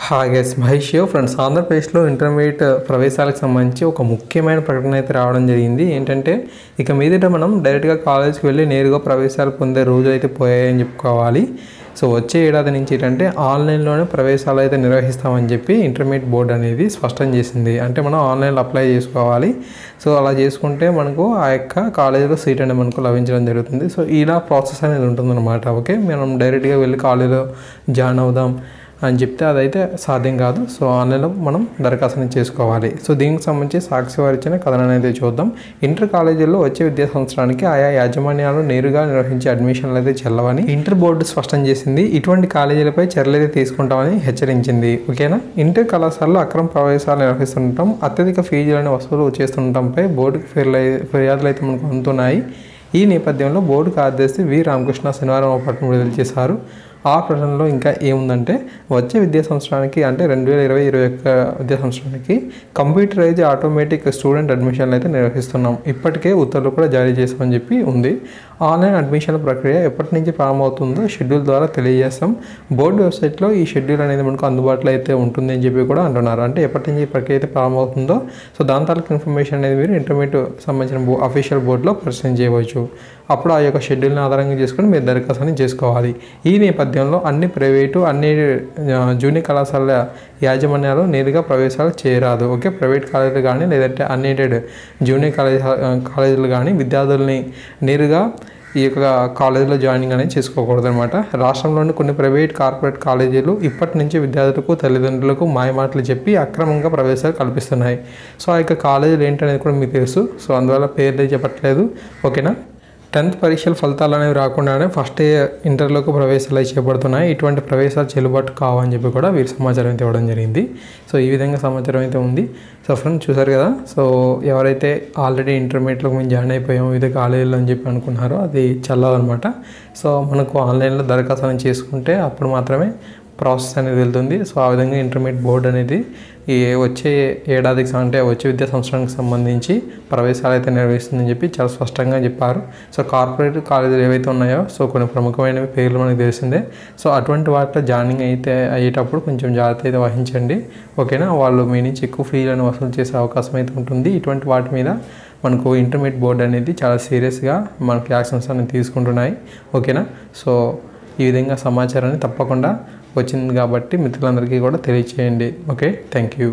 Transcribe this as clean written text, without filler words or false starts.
Hi guys, Mahesh friends. ఆంధ్రప్రదేశ్లో intermediate ప్రవేశాలకు సంబంధించి ఒక ముఖ్యమైన ప్రకటన అయితే రావడం జరిగింది. ఏంటంటే ఇక మీదట మనం డైరెక్ట్గా కాలేజ్కి వెళ్ళి నేరుగా ప్రవేశాలు పొందే రోజులు అయితే పోయాయని చెప్పుకోవాలి. సో వచ్చే ఏడాది నుంచి ఏంటంటే ఆన్లైన్లోనే ప్రవేశాలు అయితే నిర్వహిస్తామని చెప్పి ఇంటర్మీడియట్ బోర్డు అనేది స్పష్టం చేసింది. అంటే మనం ఆన్లైన్లో అప్లై చేసుకోవాలి. సో అలా చేసుకుంటే మనకు ఆ యొక్క కాలేజీలో సీట్ అనేది మనకు లభించడం జరుగుతుంది. సో ఇలా ప్రాసెస్ అనేది ఉంటుందన్నమాట. ఓకే, మనం డైరెక్ట్గా వెళ్ళి కాలేజీలో జాయిన్ అవుదాం అని చెప్తే అదైతే సాధ్యం కాదు. సో ఆన్లైన్లో మనం దరఖాస్తుని చేసుకోవాలి. సో దీనికి సంబంధించి సాక్షి వారు ఇచ్చిన కథనాన్ని అయితే చూద్దాం. ఇంటర్ కాలేజీల్లో వచ్చే విద్యా సంవత్సరానికి ఆయా యాజమాన్యాలు నేరుగా నిర్వహించే అడ్మిషన్లు అయితే చెల్లవని ఇంటర్ బోర్డు స్పష్టం చేసింది. ఇటువంటి కాలేజీలపై చర్యలు అయితే తీసుకుంటామని హెచ్చరించింది. ఓకేనా, ఇంటర్ కళాశాలలో అక్రమ ప్రవేశాలు నిర్వహిస్తుండటం, అత్యధిక ఫీజులను వసూలు చేస్తుండటంపై బోర్డుకు ఫిర్యాదులు అయితే మనకు అందుతున్నాయి. ఈ నేపథ్యంలో బోర్డు కార్యదర్శి వి రామకృష్ణ శనివారం ఒక ప్రకటన విడుదల చేశారు. ఆ ప్రకటనలో ఇంకా ఏముందంటే వచ్చే విద్యా సంవత్సరానికి అంటే 2020-21 విద్యా సంవత్సరానికి కంప్యూటరైజ్ ఆటోమేటిక్ స్టూడెంట్ అడ్మిషన్లు అయితే నిర్వహిస్తున్నాం. ఇప్పటికే ఉత్తర్వులు కూడా జారీ చేసామని చెప్పి ఉంది. ఆన్లైన్ అడ్మిషన్ల ప్రక్రియ ఎప్పటి నుంచి ప్రారంభమవుతుందో షెడ్యూల్ ద్వారా తెలియజేస్తాం. బోర్డు వెబ్సైట్లో ఈ షెడ్యూల్ అనేది మనకు అందుబాటులో అయితే ఉంటుంది అని చెప్పి కూడా అంటున్నారు. అంటే ఎప్పటి నుంచి ఈ ప్రక్రియ అయితే ప్రారంభమవుతుందో సో దాని తాలూకు ఇన్ఫర్మేషన్ అనేది మీరు ఇంటర్మీడియట్ సంబంధించిన అఫీషియల్ బోర్డులో పరిశీలన చేయవచ్చు. అప్పుడు ఆ యొక్క షెడ్యూల్ని ఆధారంగా చేసుకొని మీరు దరఖాస్తుని చేసుకోవాలి. ఈ నేపథ్యంలో అన్ని ప్రైవేటు అన్ని జూనియర్ కళాశాల యాజమాన్యాలు నేరుగా ప్రవేశాలు చేయరాదు. ఓకే, ప్రైవేట్ కాలేజీలు కానీ లేదంటే అన్ఎయిడెడ్ జూనియర్ కాలేజీలు కానీ విద్యార్థుల్ని నేరుగా ఈ యొక్క కాలేజీలో జాయినింగ్ అనేది చేసుకోకూడదు అనమాట. రాష్ట్రంలోని కొన్ని ప్రైవేట్ కార్పొరేట్ కాలేజీలు ఇప్పటి నుంచి విద్యార్థులకు తల్లిదండ్రులకు మాయమాటలు చెప్పి అక్రమంగా ప్రవేశాలు కల్పిస్తున్నాయి. సో ఆ యొక్క కాలేజీలు ఏంటనేది కూడా మీకు తెలుసు. సో అందువల్ల పేర్లు చెప్పట్లేదు. ఓకేనా, 10th పరీక్షల ఫలితాలు అనేవి రాకుండానే ఫస్ట్ ఇంటర్లోకి ప్రవేశాలు చేపడుతున్నాయి. ఇటువంటి ప్రవేశాలు చెల్లుబాటు కావని చెప్పి కూడా వీరు సమాచారం అయితే ఇవ్వడం జరిగింది. సో ఈ విధంగా సమాచారం అయితే ఉంది. సో ఫ్రెండ్స్ చూసారు కదా. సో ఎవరైతే ఆల్రెడీ ఇంటర్మీడియట్లోకి మేము జాయిన్ అయిపోయాము వివిధ కాలేజీలో అని చెప్పి అనుకున్నారో అది చల్లదనమాట. సో మనకు ఆన్లైన్లో దరఖాస్తు చేసుకుంటే అప్పుడు మాత్రమే ప్రాసెస్ అనేది వెళ్తుంది. సో ఆ విధంగా ఇంటర్మీడియట్ బోర్డు అనేది ఈ వచ్చే ఏడాదికి అంటే వచ్చే విద్యా సంవత్సరానికి సంబంధించి ప్రవేశాలు అయితే నిర్వహిస్తుందని చెప్పి చాలా స్పష్టంగా చెప్పారు. సో కార్పొరేట్ కాలేజీలు ఏవైతే ఉన్నాయో సో కొన్ని ప్రముఖమైన పేర్లు మనకు తెలిసిందే. సో అటువంటి వాటిలో జాయినింగ్ అయితే అయ్యేటప్పుడు కొంచెం జాగ్రత్త అయితే వహించండి. ఓకేనా, వాళ్ళు మీ నుంచి ఎక్కువ ఫీజులను వసూలు చేసే అవకాశం అయితే ఉంటుంది. ఇటువంటి వాటి మీద మనకు ఇంటర్మీడియట్ బోర్డు అనేది చాలా సీరియస్గా మనకి యాక్షన్స్ అనేది తీసుకుంటున్నాయి. ఓకేనా, సో ఈ విధంగా సమాచారాన్ని తప్పకుండా వచ్చింది కాబట్టి మిత్రులందరికీ కూడా తెలియచేయండి. Okay, thank you.